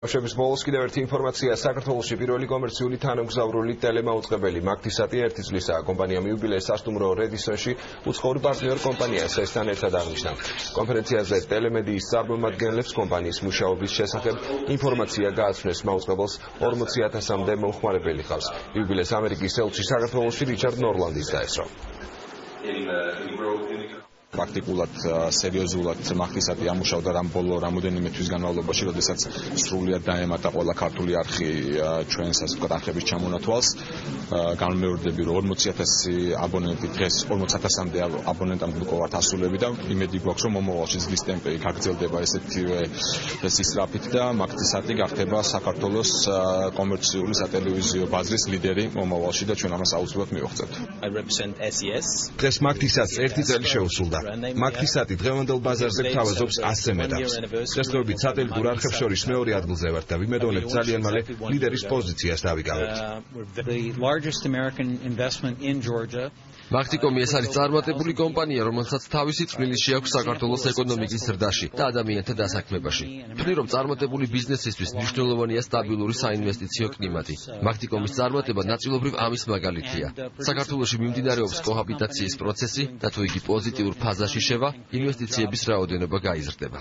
Შების ბოლოს კიდევ ერთი ინფორმაცია საქართველოში პირველი კომერციული თანამგზავრული ტელემაუწყებელი მაგთისატი ერთი წლისაა. კომპანიამ იუბილეის სასტუმრო რედისონში უცხოური პარტნიორ კომპანია SES-თან ერთად აღნიშნა. კონფერენციაზე ტელემედიის წარმომადგენლებს კომპანიის მუშაობის შესახებ ინფორმაცია გააცნეს. მაუწყებელს 40,000-მდე მომხმარებელი ჰყავს. იუბილეის ამერიკის ელჩი საქართველოში რიჩარდ ნორლანდის დაესწრო. Practically, seriozულად მაგთისატი ამუშავდა ბოლო რამოდენიმე თვის განმავლობაში, როდესაც სრულიად დაემატა ყველა ქართული არხი ჩვენს ასე ვთქვათ არხების ჩამონათვალს. განმეორდები რომ 40,000 აბონენტი დღეს 40,000-მდე აბონენტამდე უკვე ვართ ასულები და იმედი გვაქვს რომ მომავალში ზრდის ტემპი გაგრძელდება ესეთივე სისწრაფით და მაგთისატი გახდება საქართველოს კომერციული სატელევიზიო ბაზრის ლიდერი მომავალში და ჩვენ ამას აუცილებლად მივახცევთ. დღეს მაგთისატს ერთი წელი შეუსრულდა. მაგთისატი დღევანდელ ბაზარზე გთავაზობს 100 მეტაპს. დღესდღეობით სატელიტურ არხებს შორის მეორე ადგილზე ვართ და ვიმედოვნებ ძალიან მალე ლიდერის პოზიციას დავიკავებთ. მაგთიკომი ეს არის წარმატებული კომპანია, რომელსაც თავისი წვლილი აქვს საქართველოს ეკონომიკის ზრდაში და ადამიანთა დასაქმებაში. ვთვლი, რომ წარმატებული ბიზნესისთვის მნიშვნელოვანია სტაბილური საინვესტიციო კლიმატი. მაგთიკომის წარმატება ნაწილობრივ ამის მაგალითია. საქართველოში მიმდინარეობს კოჰაბიტაციის პროცესი და თუ იგი პოზიტიურ ფაზაში შევა, ინვესტიციების რაოდენობა გაიზრდება.